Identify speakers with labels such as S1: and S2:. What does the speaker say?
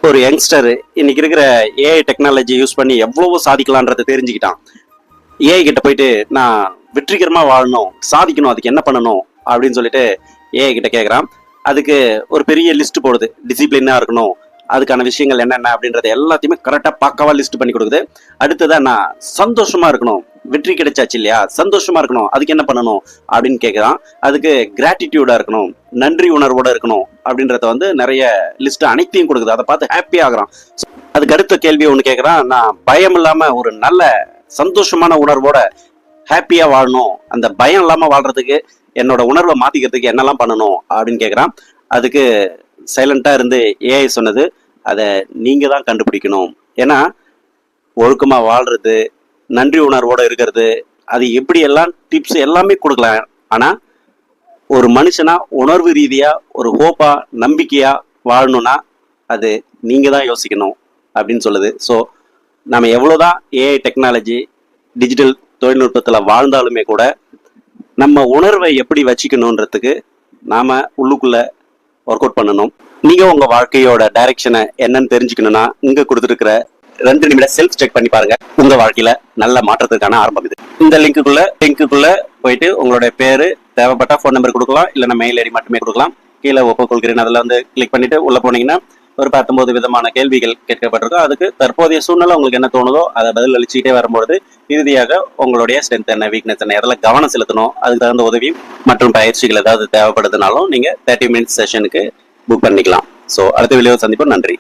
S1: ஒரு யங்ஸ்டர் இன்னைக்கு இருக்கிற ஏஐ டெக்னாலஜி யூஸ் பண்ணி எவ்வளவோ சாதிக்கலான்றதை தெரிஞ்சுக்கிட்டான். ஏஐ கிட்ட போயிட்டு நான் வெற்றிகரமா வாழணும், சாதிக்கணும், அதுக்கு என்ன பண்ணணும் அப்படின்னு சொல்லிட்டு ஏஐ கிட்ட கேட்குறான். அதுக்கு ஒரு பெரிய லிஸ்ட் போடுது. டிசிப்ளினா இருக்கணும், அதுக்கான விஷயங்கள் என்னென்ன அப்படின்றத எல்லாத்தையுமே கரெக்டாக பக்காவா லிஸ்ட் பண்ணி கொடுக்குது. அடுத்ததான் நான் சந்தோஷமா இருக்கணும், வெற்றி கிடைச்சாச்சு இல்லையா, சந்தோஷமா இருக்கணும், அதுக்கு என்ன பண்ணணும் அப்படின்னு கேட்குறான். அதுக்கு கிராட்டிடியூடா இருக்கணும், நன்றி உணர்வோட இருக்கணும் அப்படின்றத நிறைய லிஸ்ட் அனைத்தையும் கொடுக்குது. அதை பார்த்து ஹாப்பி ஆகுறான். அதுக்கு அடுத்த கேள்வி ஒன்று கேட்குறான். நான் பயம் இல்லாம ஒரு நல்ல சந்தோஷமான உணர்வோட ஹாப்பியா வாழணும், அந்த பயம் இல்லாம வாழ்றதுக்கு என்னோட உணர்வை மாத்திக்கிறதுக்கு என்னெல்லாம் பண்ணணும் அப்படின்னு கேட்குறான். அதுக்கு சைலண்டா இருந்து ஏஐ சொன்னது, அதை நீங்க தான் கண்டுபிடிக்கணும். ஏன்னா ஒழுக்கமா வாழ்றது, நன்றி உணர்வோட இருக்கிறது, அது எப்படி எல்லாம் டிப்ஸ் எல்லாமே கொடுக்கலாம். ஆனா ஒரு மனுஷனா உணர்வு ரீதியா ஒரு ஹோப்பா நம்பிக்கையா வாழணும்னா அது நீங்க தான் யோசிக்கணும் அப்படின்னு சொல்லுது. ஸோ நம்ம எவ்வளோதான் ஏஐ டெக்னாலஜி டிஜிட்டல் தொழில்நுட்பத்தில் வாழ்ந்தாலுமே கூட நம்ம உணர்வை எப்படி வச்சுக்கணுன்றதுக்கு நாம உள்ளுக்குள்ள ஒர்க் அவுட் பண்ணணும். நீங்க உங்க வாழ்க்கையோட டைரக்ஷனை என்னன்னு தெரிஞ்சுக்கணும்னா இங்க கொடுத்துருக்கிற 2 நிமிடம் செல்ஃப் செக் பண்ணி பாருங்க. உங்க வாழ்க்கையில நல்ல மாற்றத்துக்கான ஆரம்பம் இது. இந்த லிங்க்குள்ள போயிட்டு உங்களுடைய பேரு, தேவைப்பட்ட ஃபோன் நம்பர் கொடுக்கலாம், இல்லைன்னா மெயில் ஐடி மட்டுமே கொடுக்கலாம். கீழே ஒப்புக்கொள்கிறேன் அதில் கிளிக் பண்ணிட்டு உள்ள போனீங்கன்னா ஒரு 19 விதமான கேள்விகள் கேட்கப்பட்டிருக்கும். அதுக்கு தற்போதைய சூழ்நிலை உங்களுக்கு என்ன தோணுதோ அதை பதில் அளிச்சுக்கிட்டே வரும்பொழுது இறுதியாக உங்களுடைய ஸ்ட்ரென்த் என்ன, வீக்னஸ் என்ன, எதில் கவனம் செலுத்தணும், அதுக்கு தகுந்த உதவி மற்றும் பயிற்சிகள் ஏதாவது தேவைப்படுதுனாலும் நீங்க 30 மினிட்ஸ் செஷனுக்கு புக் பண்ணிக்கலாம். ஸோ அடுத்த வீடியோ சந்திப்போம். நன்றி.